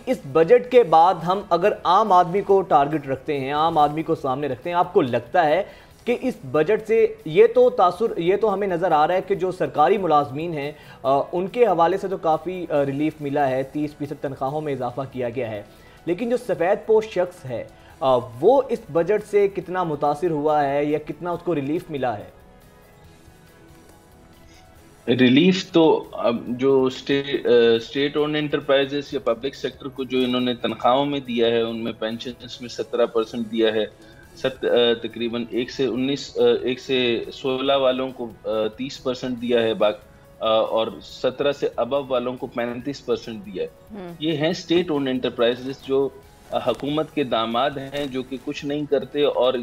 اس budget کے بعد ہم اگر عام آدمی کو ٹارگٹ رکھتے ہیں، عام آدمی کو سامنے رکھتے ہیں، آپ کو لگتا ہے کہ اس بجٹ سے یہ تو ہمیں نظر آ رہا ہے کہ جو سرکاری ملازمین ہیں ان کے حوالے سے تو کافی ریلیف ملا ہے، 30% تنخواہوں میں اضافہ کیا گیا ہے، لیکن جو سفید پوش شخص ہے وہ اس بجٹ سے کتنا متاثر ہوا ہے یا کتنا اس کو ریلیف ملا ہے؟ ریلیف تو اب جو اسٹیٹ اونڈ انٹرپرائزز یا پبلک سیکٹر کو جو انہوں نے تنخواہوں میں دیا ہے، ان میں پینشنز میں 17% دیا ہے، تقریباً 1 سے 16 والوں کو 30% دیا ہے، اور 17 سے ابو والوں کو 35% دیا ہے۔ یہ ہیں اسٹیٹ اونڈ انٹرپرائزز جو حکومت کے داماد ہیں، جو کہ کچھ نہیں کرتے، اور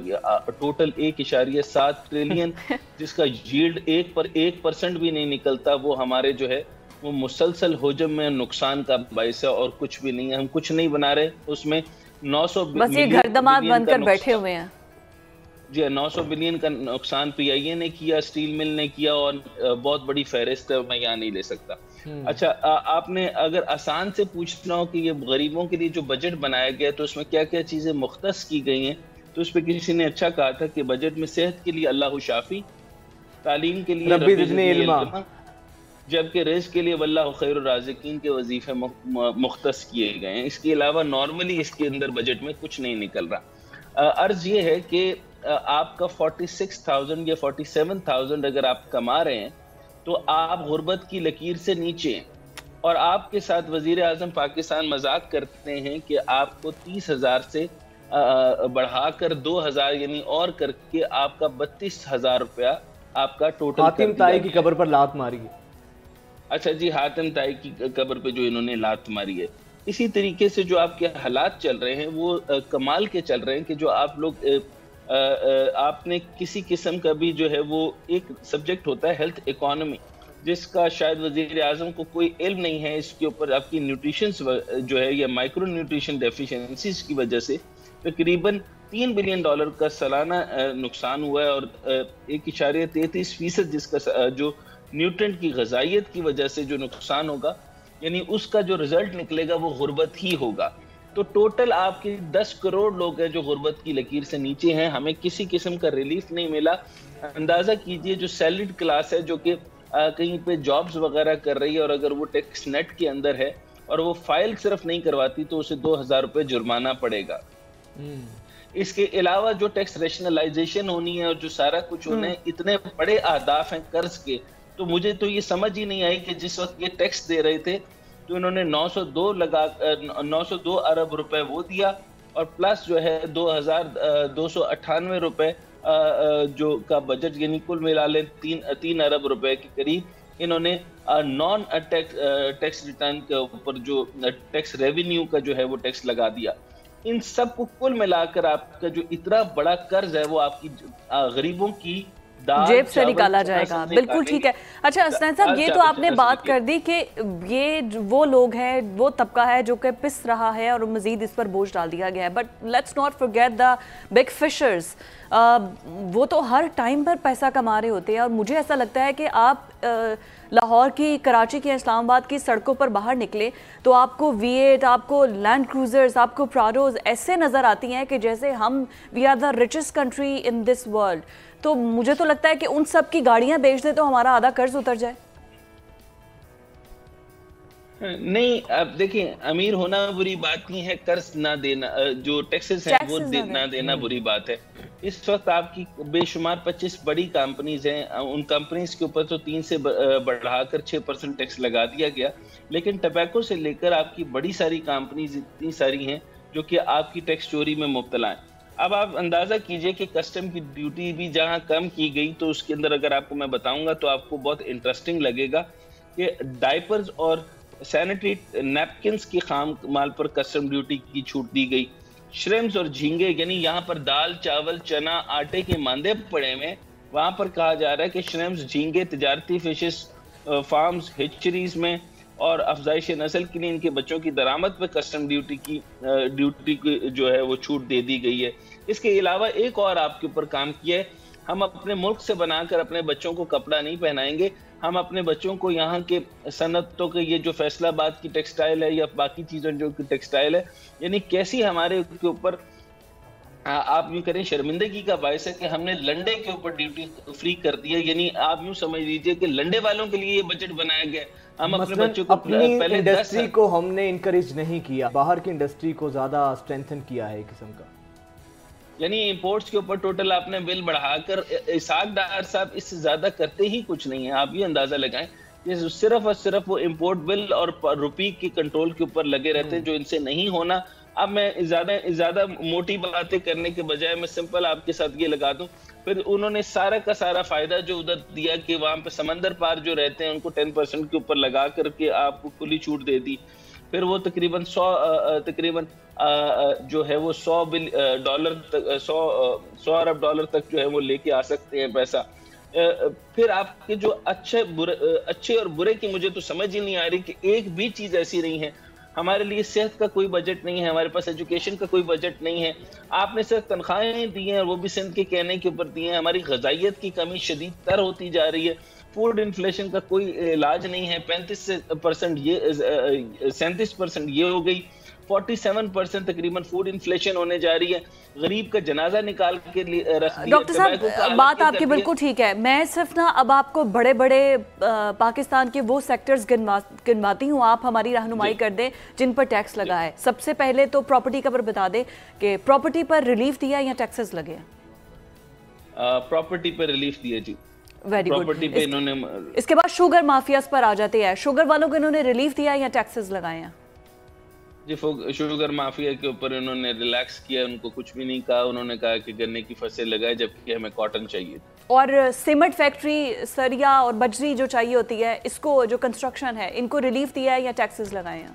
ٹوٹل 1.7 ٹریلین جس کا ییلڈ 1% بھی نہیں نکلتا، وہ ہمارے جو ہے وہ مسلسل حجم میں نقصان کا باعث ہے، اور کچھ بھی نہیں ہے۔ ہم کچھ نہیں بنا رہے، اس میں 900 بس یہ گھر دماد بن کر بیٹھے ہوئے ہیں۔ جی 900 بلین کا نقصان پی آئی اے نے کیا، اسٹیل مل نے کیا، اور بہت بڑی فہرست ہے، میں یہاں نہیں لے سکتا۔ اچھا، آپ نے اگر آسان سے پوچھنا ہو کہ یہ غریبوں کے لیے جو بجٹ بنایا گیا تو اس میں کیا کیا چیزیں مختص کی گئی ہیں، تو اس پہ کسی نے اچھا کہا تھا کہ بجٹ میں صحت کے لیے اللہ شافی، تعلیم کے لیے ربی زدنی علما، جبکہ رزق کے لیے واللہ خیر الرازقین کے وظیفے مختص کیے گئے ہیں۔ اس کے علاوہ نارملی اس کے اندر بجٹ میں کچھ نہیں نکل رہا۔ عرض یہ ہے کہ آپ کا 46,000 یا 47,000 اگر آپ کما رہے ہیں تو آپ غربت کی لکیر سے نیچے ہیں، اور آپ کے ساتھ وزیر اعظم پاکستان مذاق کرتے ہیں کہ آپ کو 30,000 سے بڑھا کر 2,000 یعنی اور کر کے آپ کا 32,000 روپیہ آپ کا ٹوٹل حاتم طائی کی قبر پر لات ماری ہے۔ اچھا جی، حاتم طائی کی قبر پہ جو انہوں نے لات ماری ہے۔ اسی طریقے سے جو آپ کے حالات چل رہے ہیں وہ کمال کے چل رہے ہیں کہ جو آپ لوگ آپ نے کسی قسم کا بھی جو ہے وہ ایک سبجیکٹ ہوتا ہے ہیلتھ اکانومی، جس کا شاید وزیر اعظم کو کوئی علم نہیں ہے، اس کے اوپر آپ کی نیوٹریشنز جو ہے یا مائکرو نیوٹریشن ڈیفیشنسیز کی وجہ سے تقریباً $3 بلین کا سالانہ نقصان ہوا ہے، اور 1.33% جس کا جو نیوٹرنٹ کی غذائیت کی وجہ سے جو نقصان ہوگا، یعنی اس کا جو رزلٹ نکلے گا وہ غربت ہی ہوگا۔ تو ٹوٹل آپ کے 10 کروڑ لوگ ہیں جو غربت کی لکیر سے نیچے ہیں، ہمیں کسی قسم کا ریلیف نہیں ملا۔ اندازہ کیجئے جو سیلریڈ کلاس ہے جو کہ کہیں پہ جابز وغیرہ کر رہی ہے، اور اگر وہ ٹیکس نیٹ کے اندر ہے اور وہ فائل صرف نہیں کرواتی تو اسے 2,000 روپے جرمانہ پڑے گا۔ اس کے علاوہ جو ٹیکس ریشنلائزیشن ہونی ہے اور جو سارا کچھ ہونا ہے، اتنے بڑے اہداف ہیں قرض کے، تو مجھے تو یہ سمجھ ہی نہیں آئی کہ جس وقت یہ ٹیکس دے رہے تھے تو انہوں نے 902 ارب روپے وہ دیا، اور پلس جو ہے 2,298 روپے جو کا بجٹ، یعنی کل ملا لیں 3 ارب روپے کے قریب انہوں نے نان ٹیکس ریٹرن کے اوپر جو ٹیکس ریونیو کا جو ہے وہ ٹیکس لگا دیا۔ ان سب کو کل ملا کر آپ کا جو اتنا بڑا قرض ہے وہ آپ کی غریبوں کی جیب سے نکالا جائے گا۔ بالکل ٹھیک ہے۔ اچھا حسنین صاحب، یہ تو آپ نے بات کر دی کہ یہ وہ لوگ ہیں، وہ طبقہ ہے جو کہ پس رہا ہے اور مزید اس پر بوجھ ڈال دیا گیا ہے، but let's not forget the big fishers. وہ تو ہر ٹائم پر پیسہ کما رہے ہوتے ہیں، اور مجھے ایسا لگتا ہے کہ آپ لاہور کی، کراچی کی، اسلام آباد کی سڑکوں پر باہر نکلے تو آپ کو V8، آپ کو لینڈ کروزرز، آپ کو پراڈوز ایسے نظر آتی ہیں کہ جیسے ہم we are the richest country in this world. تو مجھے تو لگتا ہے کہ ان سب کی گاڑیاں بیچ دے تو ہمارا آدھا قرض اتر جائے۔ نہیں، اب دیکھیں، امیر ہونا بری بات نہیں ہے، قرض نہ دینا، جو ٹیکسز ہیں وہ نہ دینا بری بات ہے۔ اس وقت آپ کی بے شمار 25 بڑی کمپنیز ہیں، ان کمپنیز کے اوپر تو 3 سے بڑھا کر 6% ٹیکس لگا دیا گیا، لیکن ٹبیکو سے لے کر آپ کی بڑی ساری کمپنیز اتنی ساری ہیں جو کہ آپ کی ٹیکس چوری میں مبتلا ہیں۔ اب آپ اندازہ کیجئے کہ کسٹم کی ڈیوٹی بھی جہاں کم کی گئی، تو اس کے اندر اگر آپ کو میں بتاؤں گا تو آپ کو بہت انٹرسٹنگ لگے گا کہ ڈائپرز اور سینیٹری نیپکنز کی خام مال پر کسٹم ڈیوٹی کی چھوٹ دی گئی۔ شرمز اور جھینگے، یعنی یہاں پر دال، چاول، چنا، آٹے کے ماندے پڑے ہوئے، وہاں پر کہا جا رہا ہے کہ شرمز، جھینگے، تجارتی فشز، فارمز، ہیچریز میں اور افزائش نسل کے لیے ان کے بچوں کی درآمد پہ کسٹم ڈیوٹی جو ہے وہ چھوٹ دے دی گئی ہے۔ اس کے علاوہ ایک اور آپ کے اوپر کام کیا ہے، ہم اپنے ملک سے بنا کر اپنے بچوں کو کپڑا نہیں پہنائیں گے، ہم اپنے بچوں کو یہاں کے صنعتوں کے یہ جو فیصل آباد کی ٹیکسٹائل ہے یا باقی چیزیں جو ٹیکسٹائل ہے، یعنی کیسی ہمارے کے اوپر آپ یوں کریں شرمندگی کا باعث ہے کہ ہم نے لنڈے کے اوپر ڈیوٹی فری کر دیا. یعنی آپ یوں سمجھ لیجئے کہ لنڈے والوں کے لیے یہ بجٹ بنایا گیا. ہم اپنے بچوں کو اپنی انڈسٹری کو ہم نے انکریج نہیں کیا، باہر کی انڈسٹری کو زیادہ اسٹرینتھن کیا ہے ایک قسم کا. یعنی امپورٹس کے اوپر ٹوٹل آپ نے بل بڑھا کر، اسحاق ڈار صاحب اس سے زیادہ کرتے ہی کچھ نہیں ہے. آپ یہ اندازہ لگائیں کہ صرف اور صرف وہ امپورٹ بل اور روپی کی کنٹرول کے اوپر لگے رہتے ہیں، جو ان سے نہیں ہونا. اب میں زیادہ موٹی باتیں کرنے کے بجائے میں سمپل آپ کے ساتھ یہ لگا دوں. پھر انہوں نے سارا کا سارا فائدہ جو ادھر دیا کہ وہاں پہ سمندر پار جو رہتے ہیں ان کو 10% کے اوپر لگا کر کے آپ کو کھلی چھوٹ دے دی. پھر وہ تقریباً جو ہے وہ $100 ارب ڈالر تک جو ہے وہ لے کے آ سکتے ہیں پیسہ. پھر آپ کے جو اچھے اور برے کی مجھے تو سمجھ ہی نہیں آ رہی کہ ایک بھی چیز ایسی نہیں ہے. ہمارے لیے صحت کا کوئی بجٹ نہیں ہے، ہمارے پاس ایجوکیشن کا کوئی بجٹ نہیں ہے. آپ نے صرف تنخواہیں دی ہیں، وہ بھی سندھ کے کہنے کے اوپر دی ہیں. ہماری غذائیت کی کمی شدید تر ہوتی جا رہی ہے. فوڈ انفلیشن کا کوئی علاج نہیں ہے. 37% یہ ہو گئی، 47% تقریباً فوڈ انفلیشن ہونے جا رہی ہے. غریب کا جنازہ نکال کے رکھ دیا. ڈاکٹر صاحب بات آپ کی بالکل ٹھیک ہے. میں صرف نا اب آپ کو بڑے بڑے پاکستان کے وہ سیکٹرز گنواتی ہوں، آپ ہماری رہنمائی کر دیں جن پر ٹیکس لگا ہے. سب سے پہلے تو پراپرٹی کا پر بتا دیں کہ پراپرٹی پر ریلیف دیا یا ٹیکسز لگے ہیں؟ پراپرٹی پر ریلیف دیا جی. Very good. اس کے بعد شوگر مافیاز پر آ جاتے ہیں. شوگر والوں کو انہوں نے ریلیف دیا یا ٹیکسز لگائے ہیں؟ جی شوگر مافیا کے اوپر انہوں نے ریلیکس کیا، ان کو کچھ بھی نہیں کہا. انہوں نے کہا کہ گنے کی فصل لگائے جبکہ ہمیں کاٹن چاہیے. اور سیمنٹ فیکٹری، سریا اور بجری جو چاہیے ہوتی ہے، اس کو جو کنسٹرکشن ہے ان کو ریلیف دیا ہے یا ٹیکسز لگائے ہیں؟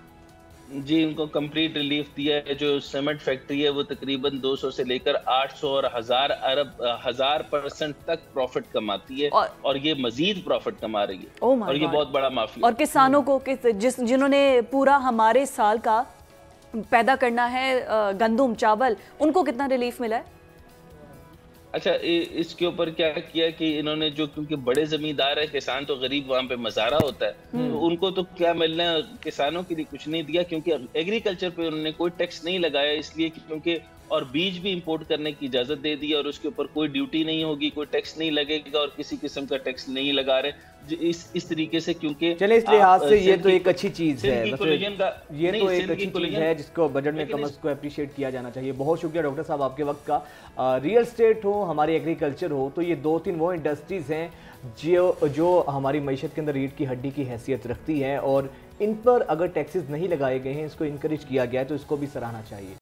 جی ان کو کمپلیٹ ریلیف دیا ہے. جو سیمنٹ فیکٹری ہے وہ تقریباً 200 سے لے کر 800 اور 1000% تک پروفٹ کماتی ہے، اور یہ مزید پروفٹ کما رہی ہے. اور یہ بہت بڑا مافیا. اور کسانوں کو جنہوں نے پورا ہمارے سال کا پیدا کرنا ہے گندم چاول، ان کو کتنا ریلیف ملا ہے؟ اچھا اس کے اوپر کیا کیا کہ انہوں نے جو کیونکہ بڑے زمیندار ہے، کسان تو غریب وہاں پہ مزارع ہوتا ہے، تو ان کو تو کیا ملنا ہے، کسانوں کے لیے کچھ نہیں دیا. کیونکہ ایگریکلچر پہ انہوں نے کوئی ٹیکس نہیں لگایا، اس لیے کیونکہ اور بیج بھی امپورٹ کرنے کی اجازت دے دی، اور اس کے اوپر کوئی ڈیوٹی نہیں ہوگی، کوئی ٹیکس نہیں لگے گا، اور کسی قسم کا ٹیکس نہیں لگا رہے اس طریقے سے. کیونکہ چلے اس لحاظ سے یہ تو ایک اچھی چیز ہے، یہ تو ایک اچھی چیز ہے جس کو بجٹ میں کم از کم اپریشیٹ کیا جانا چاہیے. بہت شکریہ ڈاکٹر صاحب آپ کے وقت کا. ریئل اسٹیٹ ہو، ہماری ایگریکلچر ہو، تو یہ 2-3 وہ انڈسٹریز ہیں جو ہماری معیشت کے اندر ریڑھ کی ہڈی کی حیثیت رکھتی ہیں، اور ان پر اگر ٹیکسز نہیں لگائے گئے ہیں، اس کو انکریج کیا گیا ہے تو اس کو بھی سراہنا چاہیے.